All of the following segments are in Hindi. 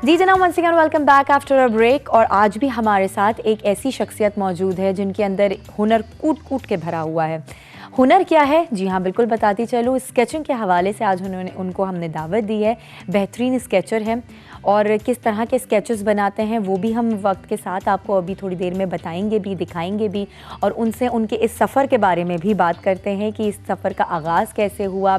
जी जनाब, once again welcome back after a break. और आज भी हमारे साथ एक ऐसी शख्सियत मौजूद है जिनके अंदर हुनर कूट कूट के भरा हुआ है। हुनर क्या है? जी हाँ, बिल्कुल बताती चलूँ। स्केचिंग के हवाले से आज उनको हमने दावत दी है। बेहतरीन स्केचर हैं और किस तरह के स्केचेस बनाते हैं वो भी हम वक्त के साथ आपको अभी थोड़ी देर में बताएंगे भी, दिखाएंगे भी, और उनसे उनके इस सफ़र के बारे में भी बात करते हैं कि इस सफ़र का आगाज़ कैसे हुआ,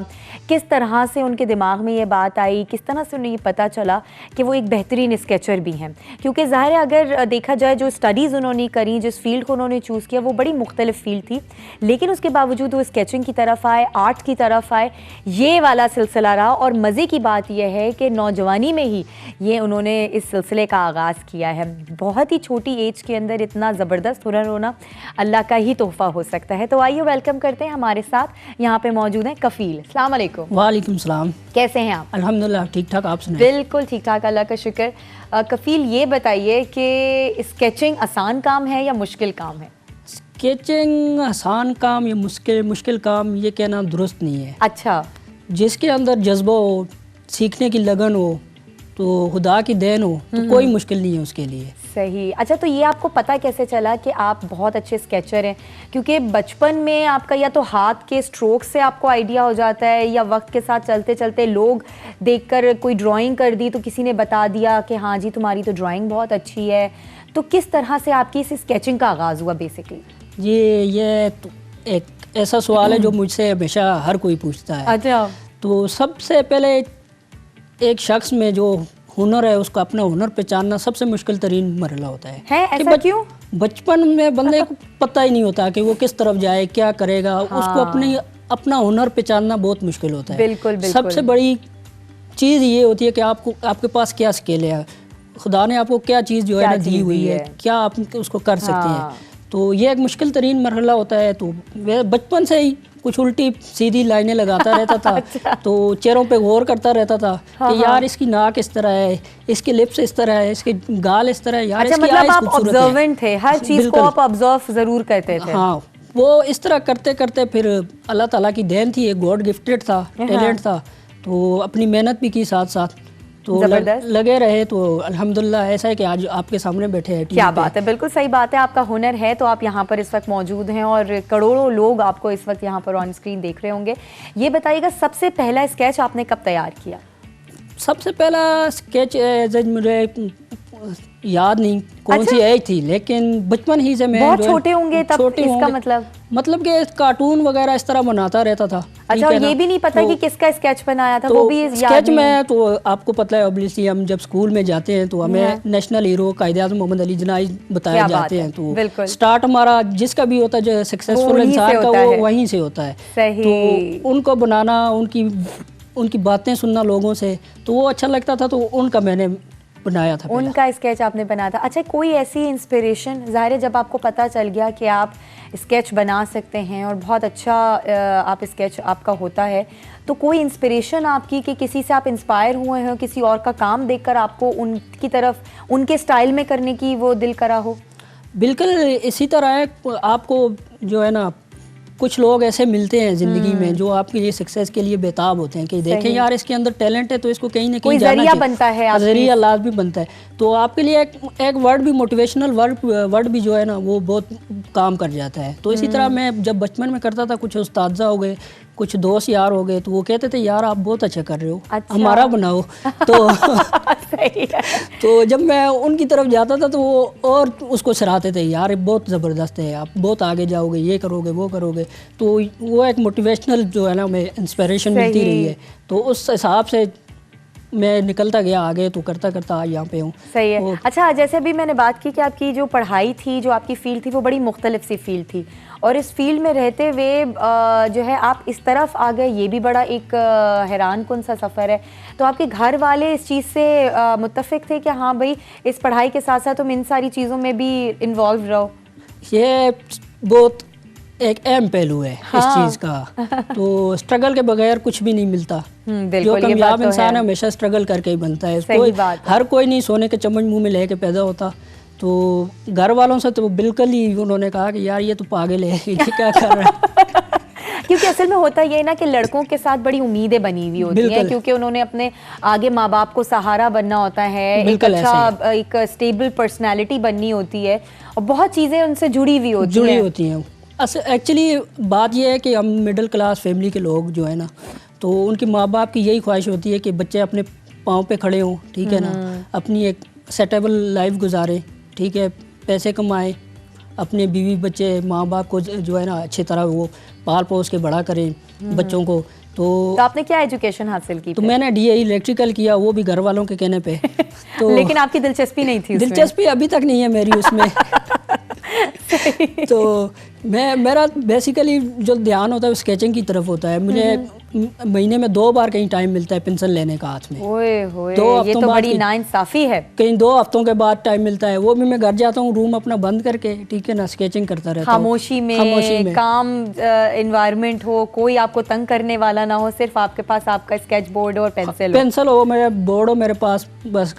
किस तरह से उनके दिमाग में ये बात आई, किस तरह से उन्हें ये पता चला कि वो एक बेहतरीन स्केचर भी हैं। क्योंकि ज़ाहिर है अगर देखा जाए जो स्टडीज़ उन्होंने करी, जिस फील्ड को उन्होंने चूज़ किया वो बड़ी मुख्तलिफ फील्ड थी, लेकिन उसके बावजूद वो स्केचिंग की तरफ आए, आर्ट की तरफ आए। ये वाला सिलसिला रहा और मज़े की बात यह है कि नौजवानी में ही ये उन्होंने इस सिलसिले का आगाज़ किया है। बहुत ही छोटी एज के अंदर इतना ज़बरदस्त हुनर होना अल्लाह का ही तोहफ़ा हो सकता है। तो आइए वेलकम करते हैं, हमारे साथ यहाँ पे मौजूद हैं कफ़ील। अस्सलाम वालेकुम। वालेकुम सलाम। कैसे हैं आप? अल्हम्दुलिल्लाह ठीक ठाक, आप सुनाएं? बिल्कुल ठीक ठाक, अल्लाह का शुक्र। कफ़ील ये बताइए कि स्केचिंग आसान काम है या मुश्किल काम है? स्केचिंग आसान काम या मुश्किल काम ये कहना दुरुस्त नहीं है। अच्छा। जिसके अंदर जज्बा हो, सीखने की लगन हो, तो खुदा की देन हो, तो कोई मुश्किल नहीं है उसके लिए। सही। अच्छा, तो ये आपको पता कैसे चला कि आप बहुत अच्छे स्केचर हैं? क्योंकि बचपन में आपका या तो हाथ के स्ट्रोक से आपको आइडिया हो जाता है, या वक्त के साथ चलते चलते लोग देखकर कोई ड्राइंग कर दी तो किसी ने बता दिया कि हाँ जी तुम्हारी तो ड्राइंग बहुत अच्छी है। तो किस तरह से आपकी इस स्केचिंग का आगाज़ हुआ बेसिकली? ये तो एक ऐसा सवाल है जो मुझसे हमेशा हर कोई पूछता है। अच्छा। तो सबसे पहले एक शख्स में जो हुनर है उसका अपना हुनर पहचानना सबसे मुश्किल तरीन मरहला होता है। ऐसा क्यों? बचपन में बंदे को पता ही नहीं होता कि वो किस तरफ जाए, क्या करेगा। हाँ। उसको अपना हुनर पहचानना बहुत मुश्किल होता है। बिल्कुल, बिल्कुल। सबसे बड़ी चीज़ ये होती है कि आपके पास क्या स्किल है, खुदा ने आपको क्या चीज़ जो है ना दी हुई है, क्या आप उसको कर सकते हैं। तो ये एक मुश्किल तरीन मरहला होता है। तो बचपन से ही कुछ उल्टी सीधी लाइनें लगाता रहता था। अच्छा। तो चेहरों पे गौर करता रहता था कि यार इसकी नाक इस तरह है, इसकी लिप्स इस तरह है, इसके गाल इस तरह है, यार इसकी मतलब आप ऑब्जर्वेंट थे, हर चीज़ को आप ऑब्जर्व ज़रूर करते थे। हाँ, वो इस तरह करते करते फिर अल्लाह ताला की देन थी, एक गॉड गिफ्टेड था, टैलेंट था। तो अपनी मेहनत भी की साथ साथ, तो लगे रहे। तो अल्हम्दुलिल्लाह ऐसा है कि आज आपके सामने बैठे हैं। क्या बात है, बिल्कुल सही बात है। आपका हुनर है तो आप यहाँ पर इस वक्त मौजूद हैं और करोड़ों लोग आपको इस वक्त यहाँ पर ऑन स्क्रीन देख रहे होंगे। ये बताइएगा सबसे पहला स्केच आपने कब तैयार किया? सबसे पहला स्केच मुझे याद नहीं कौन सी एज थी, लेकिन बचपन ही से मैं बहुत छोटे होंगे तब। इसका मतलब कि कार्टून वगैरह इस तरह बनाता रहता था। अच्छा, ये भी नहीं पता कि किसका स्केच बनाया था? तो वो भी स्केच में तो आपको पता है ऑब्वियसली, हम जब स्कूल में जाते हैं तो हमें नेशनल हीरो कायदे-आज़म मोहम्मद अली जिन्नाई बताए जाते हैं। तो स्टार्ट हमारा जिसका भी होता है जो सक्सेसफुल इंसान का, वो वहीं से होता है। तो उनको बनाना, उनकी बातें सुनना लोगों से, तो वो अच्छा लगता था, तो उनका मैंने बनाया था। उनका स्केच आपने बनाया था। अच्छा, कोई ऐसी इंस्पिरेशन, ज़ाहिर है जब आपको पता चल गया कि आप स्केच बना सकते हैं और बहुत अच्छा आप स्केच आपका होता है, तो कोई इंस्पिरेशन आपकी कि किसी से आप इंस्पायर हुए हो, किसी और का काम देखकर आपको उनकी तरफ, उनके स्टाइल में करने की वो दिल करा हो? बिल्कुल इसी तरह है। आपको जो है ना, कुछ लोग ऐसे मिलते हैं ज़िंदगी में जो आपके लिए सक्सेस के लिए बेताब होते हैं कि देखें यार इसके अंदर टैलेंट है, तो इसको कहीं ना कहीं जरिया बनता है, जरिया लाजमी बनता है। तो आपके लिए एक वर्ड भी, मोटिवेशनल वर्ड भी जो है ना, वो बहुत काम कर जाता है। तो इसी तरह मैं जब बचपन में करता था, कुछ उस्तादजा हो गए, कुछ दोस्त यार हो गए, तो वो कहते थे यार आप बहुत अच्छा कर रहे हो। अच्छा। हमारा बनाओ। तो सही है। तो जब मैं उनकी तरफ जाता था तो वो और उसको सराहते थे, यार बहुत ज़बरदस्त है, आप बहुत आगे जाओगे, ये करोगे वो करोगे। तो वो एक मोटिवेशनल जो है ना, मैं इंस्पिरेशन मिलती रही है। तो उस हिसाब से मैं निकलता गया आगे, तो करता करता यहाँ पे हूँ। सही है। अच्छा, जैसे अभी मैंने बात की कि आपकी जो पढ़ाई थी, जो आपकी फील्ड थी, वो बड़ी मुख्तलिफ सी फील्ड थी, और इस फील्ड में रहते हुए जो है आप इस तरफ आ गए, ये भी बड़ा एक हैरान कुन सा सफ़र है। तो आपके घर वाले इस चीज़ से मुत्तफिक थे कि हाँ भाई इस पढ़ाई के साथ साथ तुम इन सारी चीज़ों में भी इन्वॉल्व रहो? ये बहुत एक अहम पहलू है। हाँ। इस चीज़ का तो स्ट्रगल के बगैर कुछ भी नहीं मिलता। जो कामयाब इंसान है हमेशा स्ट्रगल करके ही बनता है। हर कोई नहीं सोने के चम्मच मुंह में लेके पैदा होता। तो घर वालों से तो बिल्कुल ही उन्होंने कहा कि यार ये तो पागल है, ये क्या कर रहा है। क्योंकि असल में होता ये है ना कि लड़कों के साथ बड़ी उम्मीदें बनी हुई होती हैं, क्योंकि उन्होंने अपने आगे माँ बाप को सहारा बनना होता है, एक अच्छा एक स्टेबल पर्सनैलिटी बननी होती है और बहुत चीज़ें उनसे जुड़ी हुई होती हैं। एक्चुअली बात यह है कि हम मिडिल क्लास फैमिली के लोग जो है ना, तो उनकी माँ बाप की यही ख्वाहिश होती है कि बच्चे अपने पाँव पे खड़े हों, ठीक है ना, अपनी एक सेटेबल लाइफ गुजारें, ठीक है, पैसे कमाएं, अपने बीवी बच्चे माँ बाप को जो है ना अच्छी तरह वो पाल पोस के बड़ा करें बच्चों को। तो आपने क्या एजुकेशन हासिल की? तो मैंने DAE इलेक्ट्रिकल किया, वो भी घर वालों के कहने पे। तो लेकिन आपकी दिलचस्पी नहीं थी उसमें? दिलचस्पी अभी तक नहीं है मेरी उसमें। तो मेरा बेसिकली जो ध्यान होता है वो स्केचिंग की तरफ होता है। मुझे महीने में 2 बार कहीं टाइम मिलता है पेंसिल लेने का हाथ में। ओए होए, ये तो बड़ी नाइंसाफी है। कहीं 2 हफ्तों के बाद टाइम मिलता है, वो भी मैं घर जाता हूँ, रूम अपना बंद करके, ठीक है ना, स्केचिंग करता रहता हूँ। खामोशी में काम एनवायरनमेंट हो, कोई आपको तंग करने वाला ना हो, सिर्फ आपके पास आपका स्केच बोर्ड और पेंसिल हो, मेरे बोर्ड हो मेरे पास, बस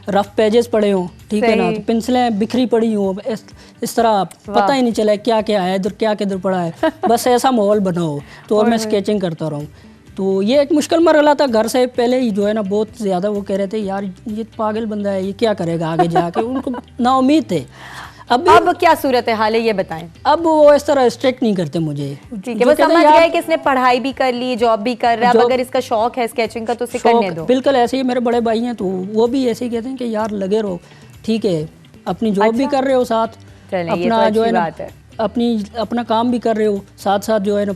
रफ पेजेस पड़े हों, ठीक है ना, तो पेंसिलें बिखरी पड़ी हों, इस तरह पता ही नहीं चला क्या क्या है इधर, क्या किधर पड़ा है, बस ऐसा माहौल बना हो तो और मैं स्केचिंग करता रहूँ। तो ये एक मुश्किल मरहला था। घर से पहले ही जो है ना बहुत ज़्यादा वो कह रहे थे यार ये पागल बंदा है, ये क्या करेगा आगे जाके, उनको नाउम्मीद थे। अब क्या सूरत हाल है ये बताएं? अब वो इस तरह स्ट्रिक्ट नहीं करते मुझे, ठीक है, वो समझ गए कि इसने पढ़ाई भी कर ली, जॉब भी कर रहा है, अब अगर इसका शौक है स्केचिंग का तो उसे करने दो। बिल्कुल ऐसे ही मेरे बड़े भाई हैं तो वो भी ऐसे ही कहते हैं कि यार लगे रहो, ठीक है, अपनी जॉब भी कर रहे हो साथ, अपना जो है ना अपना काम भी कर रहे हो साथ साथ, जो है ना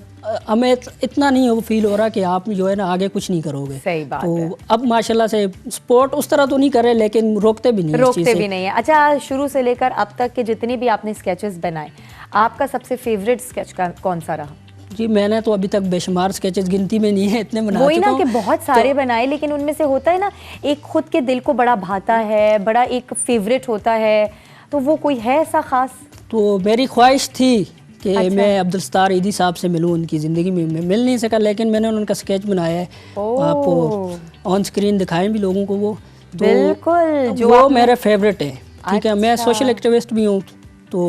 हमें इतना नहीं हो फील हो रहा कि आप जो है ना आगे कुछ नहीं करोगे। सही बात तो है। अब माशाल्लाह से स्पोर्ट उस तरह तो नहीं कर रहे, लेकिन रोकते भी नहीं है। अच्छा, शुरू से लेकर अब तक के जितने भी आपने स्केचेस बनाए, आपका सबसे फेवरेट स्केच का कौन सा रहा? जी मैंने तो अभी तक बेशुमार स्केचेस गिनती में नहीं है, इतने बना चुका हूं। वही ना कि बहुत सारे बनाए, लेकिन उनमें से होता है ना एक खुद के दिल को बड़ा भाता है, बड़ा एक फेवरेट होता है, तो वो कोई है ऐसा खास? तो मेरी ख्वाहिश थी कि मैं अब्दुल सत्तार ईदी साहब से मिलूं, उनकी ज़िंदगी में मैं मिल नहीं सका, लेकिन मैंने उनका स्केच बनाया है, आपको ऑन स्क्रीन दिखाएं भी लोगों को वो। तो बिल्कुल, जो वो मेरे फेवरेट है, ठीक है, मैं सोशल एक्टिविस्ट भी हूँ, तो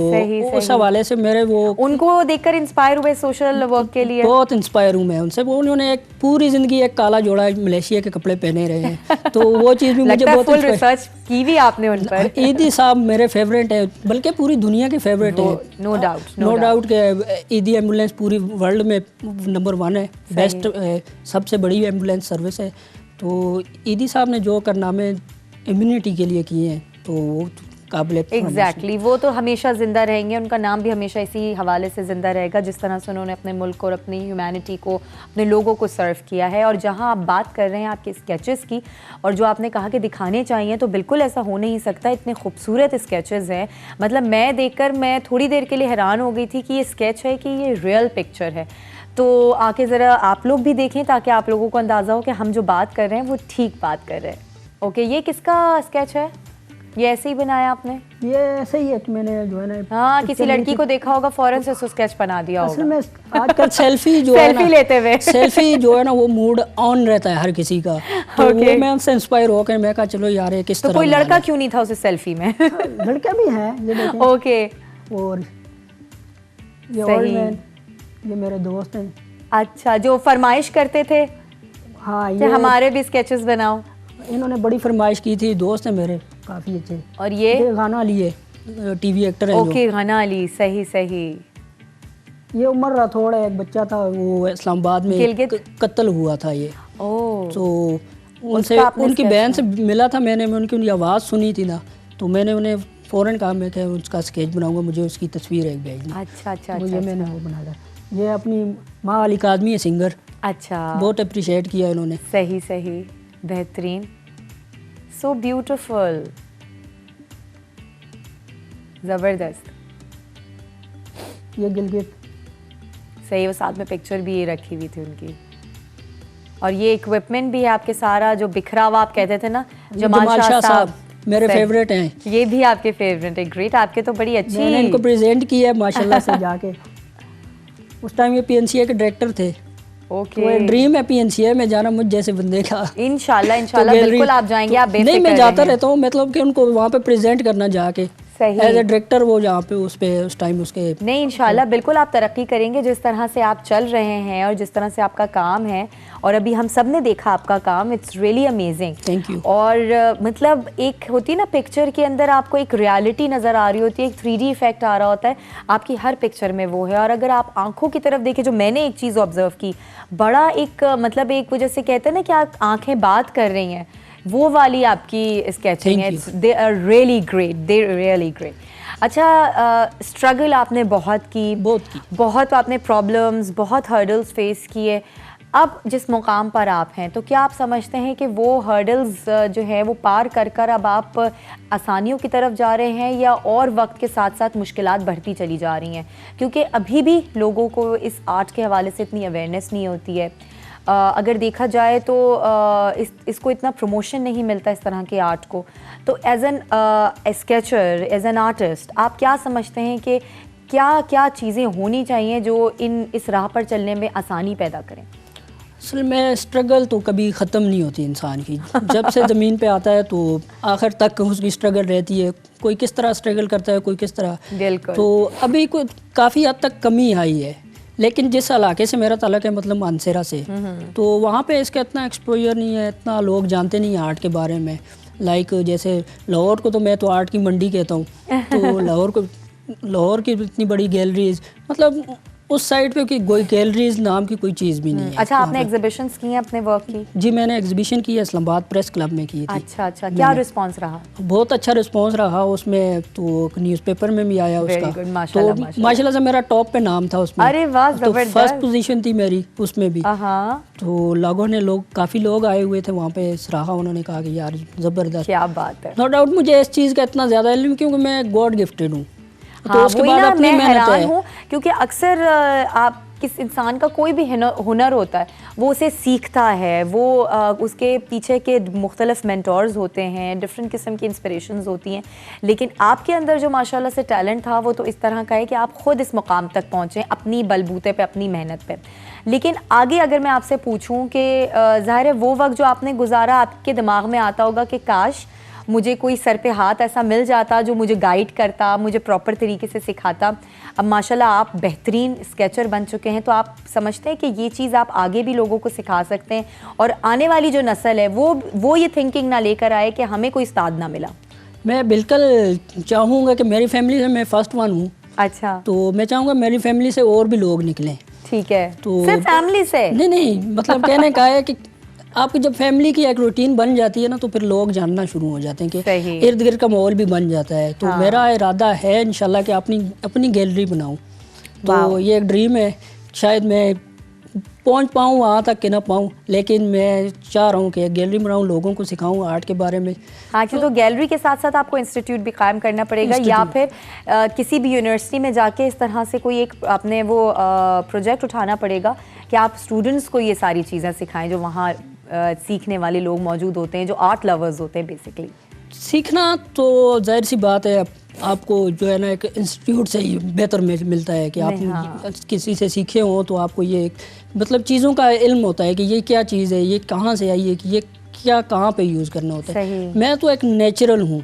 उस हवाले से मेरे वो उनको देखकर इंस्पायर हुए सोशल वर्क के लिए? बहुत इंस्पायर हूँ मैं उनसे। वो उन्होंने एक पूरी जिंदगी एक काला जोड़ा मलेशिया के कपड़े पहने रहे हैं, तो वो चीज़ भी मुझे बहुत फुल रिसर्च की भी आपने उन पर। ईदी साहब मेरे फेवरेट है, बल्कि पूरी दुनिया के फेवरेट है, नो डाउट के ईदी एम्बुलेंस पूरी वर्ल्ड में नंबर 1 है, बेस्ट सबसे बड़ी एम्बुलेंस सर्विस है। तो ईदी साहब ने जो कारनामे इम्यूनिटी के लिए किए हैं तो वो एग्जैक्टली वो तो हमेशा जिंदा रहेंगे, उनका नाम भी हमेशा इसी हवाले से जिंदा रहेगा जिस तरह से उन्होंने अपने मुल्क और अपनी ह्यूमैनिटी को, अपने लोगों को सर्व किया है। और जहां आप बात कर रहे हैं आपके स्केचेस की, और जो आपने कहा कि दिखाने चाहिए, तो बिल्कुल ऐसा हो नहीं सकता, इतने खूबसूरत स्केचेस हैं। मतलब मैं देखकर मैं थोड़ी देर के लिए हैरान हो गई थी कि ये स्केच है कि ये रियल पिक्चर है। तो आके ज़रा आप लोग भी देखें ताकि आप लोगों को अंदाज़ा हो कि हम जो बात कर रहे हैं वो ठीक बात कर रहे हैं। ओके, ये किसका स्केच है? ये ऐसे ही बनाया आपने? ये ऐसे ही एक मैंने जो है ना, हाँ, किसी लड़की को देखा होगा फौरन से उसको स्केच बना दिया होगा। असल में आजकल सेल्फी जो है ना, लेते हुए सेल्फी जो है ना वो मूड ऑन रहता है हर किसी का, तो वो मैं उनसे इंस्पायर होकर मैं कहा चलो यार ये किस तरह। तो कोई लड़का क्यों नहीं था उस सेल्फी में? लड़के भी हैं, ये देखें। ओके, और ये ओल्ड मैन, ये मेरे दोस्त हैं। अच्छा, जो फरमाइश करते थे हाँ ये हमारे भी स्केचेस बनाओ, इन्होंने बड़ी फरमाइश की थी, दोस्त है मेरे काफ़ी अच्छे। और ये गाना अली है, टीवी एक्टर है। ओके, गाना अली, सही सही। ये उमर राठौड़ है, एक बच्चा था, वो इस्लामाबाद में कत्ल हुआ था ये। तो उनसे उनकी बहन से मिला था मैंने, उनकी आवाज़ सुनी थी ना, तो मैंने उन्हें फ़ौरन कहा मैं क्या उसका स्केच बनाऊंगा, मुझे उसकी तस्वीर एक भेजनी। अच्छा, मुझे मैंने वो बना लिया। ये अपनी माँ अली कादमी है, सिंगर। अच्छा, बहुत अप्रिशिएट किया इन्होंने। सही सही, बेहतरीन, सो ब्यूटिफुल, जबरदस्त। ये गिलगित, सही, वो साथ में पिक्चर भी ये रखी हुई थी उनकी। और ये इक्विपमेंट भी है आपके, सारा जो बिखरा हुआ आप कहते थे ना, जमाल शाह साहब मेरे फेवरेट हैं। ये भी आपके फेवरेट है, ग्रेट। आपके तो बड़ी अच्छी, मैंने इनको प्रेजेंट किया है माशाल्लाह से जाके। उस टाइम ये PNCA के डायरेक्टर थे। ओके, तो एक ड्रीम है PNCA में जाना मुझ जैसे बंदे का। इंशाल्लाह इंशाल्लाह बिल्कुल आप जाएंगे, आप बेफिक्र नहीं, मैं जाता रहता हूँ, मतलब कि उनको वहाँ पे प्रेजेंट करना जाके। सही। एज ए डायरेक्टर वो जहाँ पे उस टाइम उसके नहीं, इंशाल्लाह बिल्कुल आप तरक्की करेंगे जिस तरह से आप चल रहे हैं और जिस तरह से आपका काम है, और अभी हम सब ने देखा आपका काम, it's really amazing. Thank you. और मतलब एक होती है ना पिक्चर के अंदर आपको एक रियलिटी नज़र आ रही होती है, एक 3D इफेक्ट आ रहा होता है, आपकी हर पिक्चर में वो है। और अगर आप आंखों की तरफ देखें, जो मैंने एक चीज़ ऑब्जर्व की, बड़ा एक मतलब एक वजह से कहते हैं ना कि आप आंखें बात कर रही हैं, वो वाली आपकी स्केचिंग है। They are really great, they really great. अच्छा, स्ट्रगल आपने बहुत आपने प्रॉब्लम्स, बहुत हर्डल्स फेस किए। अब जिस मुकाम पर आप हैं, तो क्या आप समझते हैं कि वो हर्डल्स जो है वो पार कर अब आप आसानियों की तरफ जा रहे हैं, या और वक्त के साथ साथ मुश्किलात बढ़ती चली जा रही हैं? क्योंकि अभी भी लोगों को इस आर्ट के हवाले से इतनी अवेयरनेस नहीं होती है। अगर देखा जाए तो इसको इतना प्रमोशन नहीं मिलता इस तरह के आर्ट को। तो as an sketcher, as an artist, आप क्या समझते हैं कि क्या क्या चीज़ें होनी चाहिए जो इस राह पर चलने में आसानी पैदा करें? असल में स्ट्रगल तो कभी ख़त्म नहीं होती इंसान की। जब से ज़मीन पे आता है तो आखिर तक उसकी स्ट्रगल रहती है। कोई किस तरह स्ट्रगल करता है, कोई किस तरह। बिल्कुल। तो अभी कोई काफ़ी हद तक कमी आई है, लेकिन जिस इलाके से मेरा ताल्लुक है, मतलब मानसेरा से, तो वहाँ पे इसका इतना एक्सपोजर नहीं है, इतना लोग जानते नहीं हैं आर्ट के बारे में। लाइक जैसे लाहौर को तो मैं तो आर्ट की मंडी कहता हूँ। तो लाहौर की इतनी बड़ी गैलरीज, मतलब उस साइड पे कोई गैलरीज नाम की कोई चीज़ भी नहीं है। अच्छा, आपने एग्जीबिशंस की हैं अपने वर्क की? जी, मैंने एग्जीबिशन की है इस्लामाबाद प्रेस क्लब में की थी। अच्छा, क्या रिस्पांस रहा? बहुत अच्छा रिस्पांस रहा उसमें, तो न्यूज़पेपर में भी आया उसका। good, माशाल्लाह, तो माशाल्लाह से मेरा टॉप पे नाम था उसमें। अरे वाह, तो फर्स्ट पोजीशन थी मेरी उसमें भी। तो काफ़ी लोग आए हुए थे वहाँ पे, सराहा, उन्होंने कहा कि यार ज़बरदस्त, क्या बात है। नो डाउट मुझे इस चीज़ का इतना ज़्यादा इल्म, क्योंकि मैं गॉड गिफ्टेड हूँ। हाँ, तो उसके बाद अपनी मेहनत है। क्योंकि अक्सर आप किस इंसान का कोई भी हुनर होता है, वो उसे सीखता है, वो उसके पीछे के मुख्तलिफ मेंटोर्स होते हैं, डिफरेंट किस्म की इंस्पिरेशंस होती हैं। लेकिन आपके अंदर जो माशाल्लाह से टैलेंट था, वो तो इस तरह का है कि आप खुद इस मुकाम तक पहुँचे अपनी बलबूते पे, अपनी मेहनत पे। लेकिन आगे अगर मैं आपसे पूछूं कि ज़ाहिर है वो वक्त जो आपने गुजारा, आपके दिमाग में आता होगा कि काश मुझे कोई सर पे हाथ ऐसा मिल जाता जो मुझे गाइड करता, मुझे प्रॉपर तरीके से सिखाता। अब माशाल्लाह आप बेहतरीन स्केचर बन चुके हैं, तो आप समझते हैं कि ये चीज़ आप आगे भी लोगों को सिखा सकते हैं, और आने वाली जो नस्ल है वो ये थिंकिंग ना लेकर आए कि हमें कोई उस्ताद ना मिला? मैं बिल्कुल चाहूँगा कि मेरी फैमिली से मैं फर्स्ट वन हूँ। अच्छा। तो मैं चाहूँगा मेरी फैमिली से और भी लोग निकलें। ठीक है। तो सिर्फ फैमिली से? नहीं, मतलब कहने का है कि आपकी जब फैमिली की एक रूटीन बन जाती है ना, तो फिर लोग जानना शुरू हो जाते हैं कि इर्द गिर्द का माहौल भी बन जाता है। तो मेरा इरादा है इंशाल्लाह कि अपनी गैलरी बनाऊं। तो ये एक ड्रीम है, शायद मैं पहुंच पाऊँ वहाँ तक कि ना पाऊँ, लेकिन मैं चाह रहा हूँ कि गैलरी बनाऊँ, लोगों को सिखाऊँ आर्ट के बारे में। हाँ, क्योंकि तो गैलरी के साथ साथ आपको इंस्टीट्यूट भी कायम करना पड़ेगा, या फिर किसी भी यूनिवर्सिटी में जाके इस तरह से कोई एक अपने वो प्रोजेक्ट उठाना पड़ेगा कि आप स्टूडेंट्स को ये सारी चीज़ें सिखाएं जो वहाँ सीखने वाले लोग मौजूद होते हैं, जो आर्ट लवर्स होते हैं। बेसिकली सीखना तो जाहिर सी बात है, आपको जो है ना एक इंस्टीट्यूट से ही बेहतर मिलता है कि आप किसी से सीखे हो, तो आपको ये मतलब चीज़ों का इल्म होता है कि ये क्या चीज़ है, ये कहाँ से आई है, कि ये क्या कहाँ पे यूज़ करना होता है। मैं तो एक नेचुरल हूँ,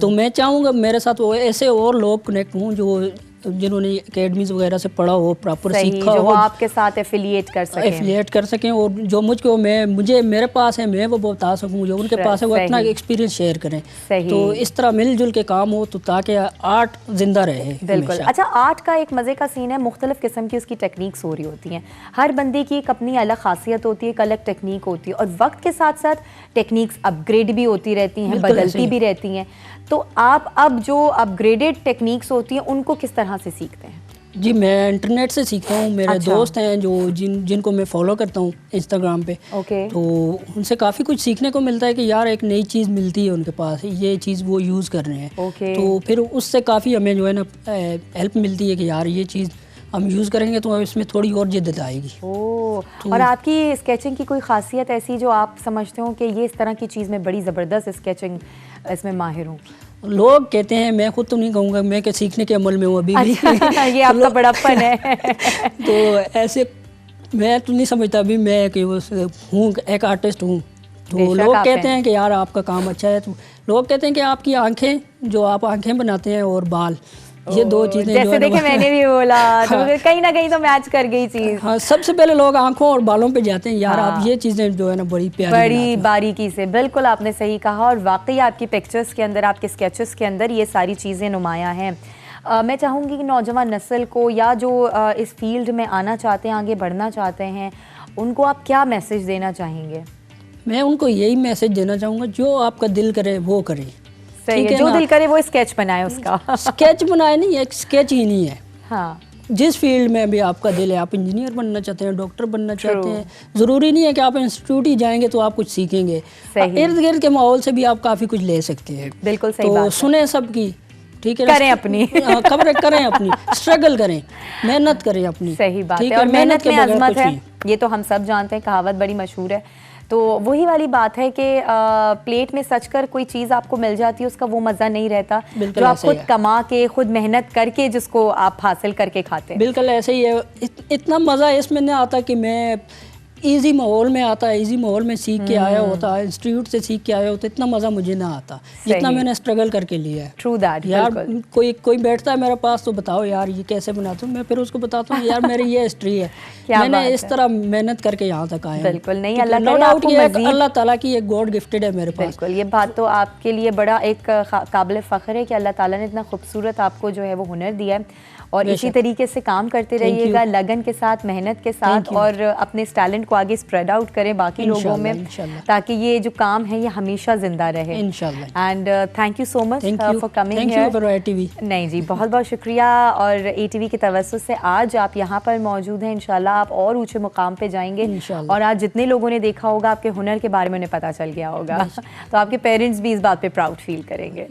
तो मैं चाहूँगा मेरे साथ वो ऐसे और लोग कनेक्ट हों जिन्होंने एकेडमीज वगैरह से पढ़ा हो, प्रॉपर सीखा हो, आपके साथ एफिलिएट कर सकें, और जो मुझको मेरे पास है मैं वो बता सकूं, जो उनके पास है वो अपना एक्सपीरियंस शेयर करें। तो इस तरह मिलजुल के काम हो, तो ताकि आर्ट जिंदा रहे। बिल्कुल। अच्छा, आर्ट का एक मज़े का सीन है, मुख्तलिफ किस्म की उसकी टेक्निक्स हो रही होती हैं, हर बंदे की एक अपनी अलग खासियत होती है, एक अलग टेक्निक होती है, और वक्त के साथ साथ टेक्निक्स अपग्रेड भी होती रहती हैं, बदलती भी रहती हैं। तो आप अब जो अपग्रेडेड टेक्निक्स होती हैं उनको किस तरह से सीखते हैं? जी, मैं इंटरनेट से सीखता हूँ। मेरे दोस्त हैं जो जिनको मैं फॉलो करता हूँ इंस्टाग्राम पे। तो उनसे काफ़ी कुछ सीखने को मिलता है कि यार एक नई चीज़ मिलती है उनके पास, ये चीज़ वो यूज़ कर रहे हैं। तो फिर उससे काफ़ी हमें जो है ना हेल्प मिलती है कि यार ये चीज़ हम यूज़ करेंगे तो इसमें थोड़ी और जिद्दत आएगी। तो और आपकी स्केचिंग की कोई खासियत ऐसी जो आप समझते हो कि ये इस तरह की चीज़ में बड़ी ज़बरदस्त स्केचिंग इसमें माहिर हूँ? लोग कहते हैं, मैं खुद तो नहीं कहूँगा, मैं क्या सीखने के अमल में हूँ अभी भी। ये आपका बड़प्पन है। तो ऐसे मैं तो नहीं समझता अभी मैं कि वो हूँ, एक आर्टिस्ट हूँ। तो लोग कहते हैं कि यार आपका काम अच्छा है, तो लोग कहते हैं कि आपकी आंखें जो आप आंखें बनाते हैं और बाल, ये दो चीजें जो जैसे है देखे मैंने भी बोला तो हाँ। कहीं ना कहीं तो मैच कर गई चीज। हाँ, सबसे पहले लोग आंखों और बालों पे जाते हैं यार। हाँ। आप ये चीजें जो है ना बड़ी प्यारी बड़ी बारीकी से, बिल्कुल आपने सही कहा, और वाकई आपकी पिक्चर्स के अंदर, आपके स्केचेस के अंदर ये सारी चीज़ें नुमायां हैं। मैं चाहूँगी कि नौजवान नस्ल को या जो इस फील्ड में आना चाहते हैं, आगे बढ़ना चाहते हैं, उनको आप क्या मैसेज देना चाहेंगे? मैं उनको यही मैसेज देना चाहूँगा, जो आपका दिल करे वो करे। सही है, जो दिल करे वो स्केच बनाए उसका। स्केच बनाए नहीं, एक स्केच ही नहीं है। हाँ, जिस फील्ड में भी आपका दिल है, आप इंजीनियर बनना चाहते हैं, डॉक्टर बनना चाहते हैं, ज़रूरी नहीं है कि आप इंस्टीट्यूट ही जाएंगे तो आप कुछ सीखेंगे। इर्द गिर्द के माहौल से भी आप काफ़ी कुछ ले सकते हैं। बिल्कुल सही तो बात है। सुने सबकी, ठीक है, करें अपनी खबरें करें अपनी, स्ट्रगल करें, मेहनत करें अपनी। सही बात है, और मेहनत में अजमत है, ये तो हम सब जानते हैं, कहावत बड़ी मशहूर है। तो वही वाली बात है कि प्लेट में सच कर कोई चीज़ आपको मिल जाती है, उसका वो मज़ा नहीं रहता जो आप खुद कमा के, खुद मेहनत करके जिसको आप हासिल करके खाते हैं। बिल्कुल ऐसे ही है। इतना मज़ा इसमें नहीं आता कि मैं इजी माहौल में आता है, इजी माहौल में सीख के आया होता है, इंस्टीट्यूट से सीख के आया होता, इतना मज़ा मुझे ना आता जितना मैंने स्ट्रगल करके लिया है। True that. यार कोई बैठता है मेरे पास तो बताओ यार ये कैसे बनाता हूँ, मैं फिर उसको बताता हूँ यार मेरी ये हिस्ट्री है, मैंने इस तरह मेहनत करके यहाँ तक आया। बिल्कुल नहीं, अल्लाह ताला की एक गॉड गिफ्टेड है मेरे पास। बिल्कुल, ये बात तो आपके लिए बड़ा एक काबिल फ़ख्र है कि अल्लाह ताला ने इतना खूबसूरत आपको जो है वो हुनर दिया है, और इसी तरीके से काम करते रहिएगा, लगन के साथ, मेहनत के साथ, और अपने इस टैलेंट को आगे स्प्रेड आउट करें बाकी लोगों में, ताकि ये जो काम है ये हमेशा जिंदा रहे इंशाल्लाह। And thank you so much for coming here. नहीं जी, बहुत बहुत शुक्रिया, और ATV की तवज्जो से आज आप यहाँ पर मौजूद हैं। इंशाल्लाह आप और ऊंचे मुकाम पे जाएंगे, और आज जितने लोगों ने देखा होगा आपके हुनर के बारे में उन्हें पता चल गया होगा, तो आपके पेरेंट्स भी इस बात पे प्राउड फील करेंगे।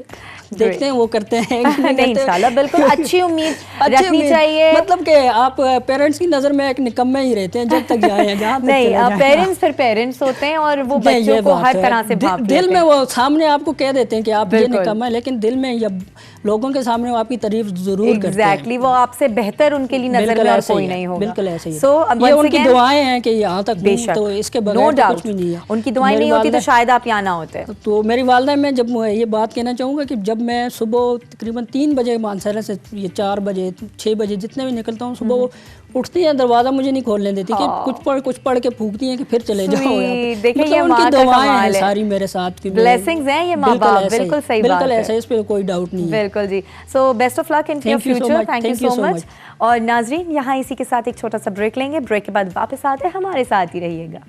देखते हैं वो करते हैं नहीं, इंशाल्लाह बिल्कुल अच्छी उम्मीद रखनी चाहिए। मतलब कि आप पेरेंट्स की नज़र में एक निकम्मे ही रहते हैं जब तक जाए जहाँ तक नहीं, पेरेंट्स फिर पेरेंट्स होते हैं, और वो बच्चों को हर तरह से दिल में वो सामने आपको कह देते हैं कि आप ये निकम्मा है, लेकिन दिल में या लोगों के सामने वो आपकी तारीफ जरूर करते हैं। एग्जैक्टली, वो आपसे बेहतर उनके लिए नजर में और कोई नहीं होगा। बिल्कुल ऐसे ही। ये उनकी दुआएं हैं कि यहाँ तक, तो इसके बगैर कुछ भी नहीं है। उनकी दुआएं नहीं होती तो शायद आप यहाँ ना होते। तो मेरी वालिदा, मैं जब ये बात कहना चाहूँगा कि जब मैं सुबह तकरीबन 3 बजे मानसरा से, ये 4 बजे 6 बजे जितने भी निकलता हूँ, सुबह वो उठती हैं, दरवाज़ा मुझे नहीं खोलने देती कि कुछ पढ़ के फूकती हैं कि फिर चले जाओ। देखिए ये उनकी दुआएं हैं सारी मेरे साथ की, ब्लेसिंग्स हैं ये माँ बाप। बिल्कुल सही बात है, बिल्कुल ऐसा, इस पे कोई डाउट नहीं है। बिल्कुल जी। So best of luck in your future. Thank you so much. और नाजरीन, यहाँ इसी के साथ एक छोटा सा ब्रेक लेंगे, ब्रेक के बाद वापस आते हैं, हमारे साथ ही रहिएगा।